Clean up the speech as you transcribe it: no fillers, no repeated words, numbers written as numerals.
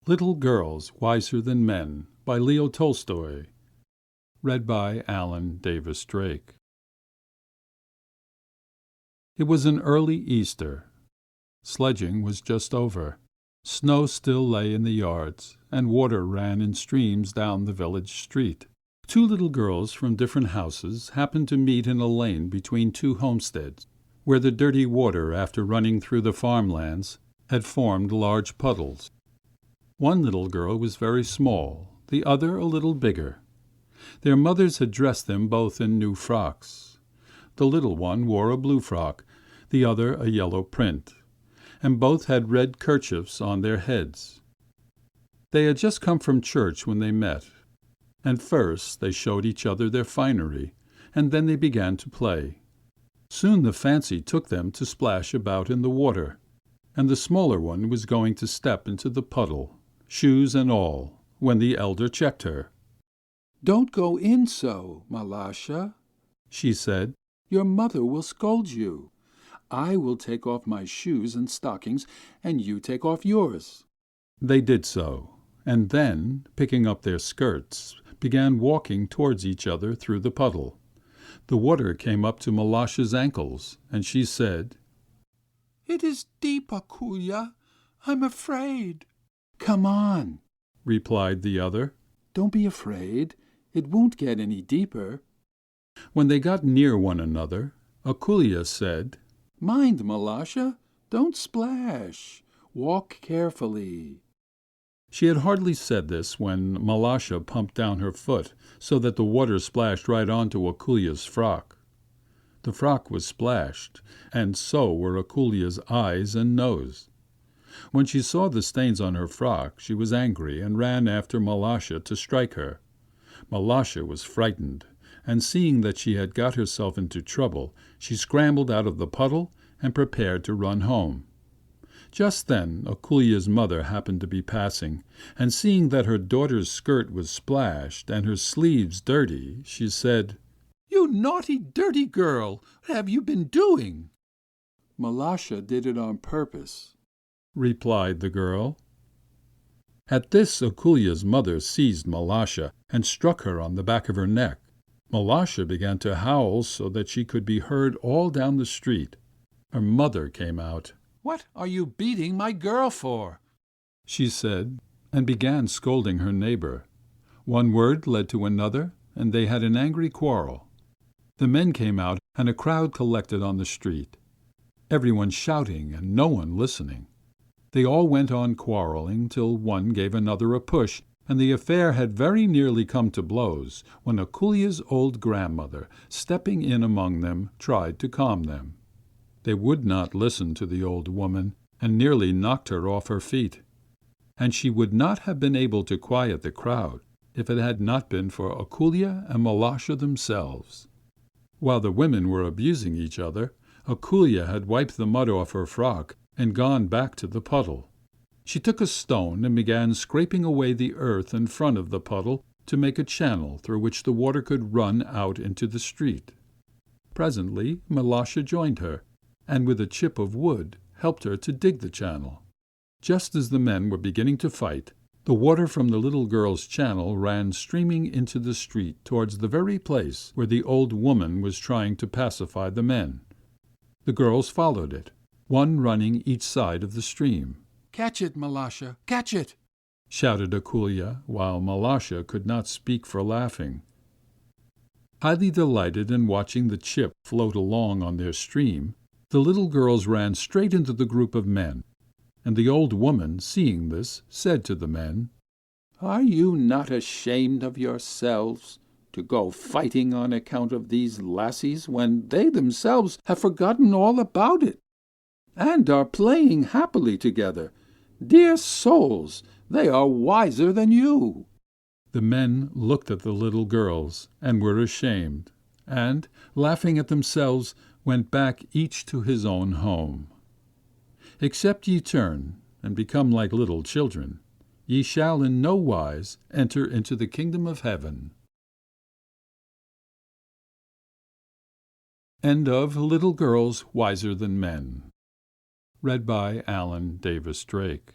Little Girls Wiser Than Men by Leo Tolstoy. Read by Alan Davis Drake. It was an early Easter. Sledging was just over. Snow still lay in the yards, and water ran in streams down the village street. Two little girls from different houses happened to meet in a lane between two homesteads, where the dirty water, after running through the farmlands, had formed large puddles. One little girl was very small, the other a little bigger. Their mothers had dressed them both in new frocks. The little one wore a blue frock, the other a yellow print, and both had red kerchiefs on their heads. They had just come from church when they met, and first they showed each other their finery, and then they began to play. Soon the fancy took them to splash about in the water, and the smaller one was going to step into the puddle, shoes and all, when the elder checked her. "Don't go in so, Malasha," she said. "Your mother will scold you. I will take off my shoes and stockings, and you take off yours." They did so, and then, picking up their skirts, began walking towards each other through the puddle. The water came up to Malasha's ankles, and she said, "It is deep, Akulia. I'm afraid." "Come on," replied the other. "Don't be afraid. It won't get any deeper." When they got near one another, Akulia said, "Mind, Malasha, don't splash. Walk carefully." She had hardly said this when Malasha pumped down her foot so that the water splashed right onto Akulia's frock. The frock was splashed, and so were Akulia's eyes and nose. When she saw the stains on her frock, she was angry and ran after Malasha to strike her. Malasha was frightened, and seeing that she had got herself into trouble, she scrambled out of the puddle and prepared to run home. Just then Akulia's mother happened to be passing, and seeing that her daughter's skirt was splashed and her sleeves dirty, she said, "You naughty, dirty girl! What have you been doing?" "Malasha did it on purpose," replied the girl. At this Akulia's mother seized Malasha and struck her on the back of her neck. Malasha began to howl so that she could be heard all down the street. Her mother came out. "What are you beating my girl for?" she said, and began scolding her neighbor. One word led to another, and they had an angry quarrel. The men came out, and a crowd collected on the street, everyone shouting and no one listening. They all went on quarreling till one gave another a push, and the affair had very nearly come to blows when Akulia's old grandmother, stepping in among them, tried to calm them. They would not listen to the old woman, and nearly knocked her off her feet. And she would not have been able to quiet the crowd if it had not been for Akulia and Malasha themselves. While the women were abusing each other, Akulia had wiped the mud off her frock and gone back to the puddle. She took a stone and began scraping away the earth in front of the puddle to make a channel through which the water could run out into the street. Presently Malasha joined her, and with a chip of wood helped her to dig the channel. Just as the men were beginning to fight, the water from the little girl's channel ran streaming into the street towards the very place where the old woman was trying to pacify the men. The girls followed it, one running each side of the stream. "Catch it, Malasha, catch it!" shouted Akulia, while Malasha could not speak for laughing. Highly delighted in watching the chip float along on their stream, the little girls ran straight into the group of men, and the old woman, seeing this, said to the men, "Are you not ashamed of yourselves to go fighting on account of these lassies when they themselves have forgotten all about it, and are playing happily together? Dear souls, they are wiser than you." The men looked at the little girls and were ashamed, and, laughing at themselves, went back each to his own home. "Except ye turn and become like little children, ye shall in no wise enter into the kingdom of heaven." End of Little Girls Wiser Than Men. Read by Alan Davis Drake.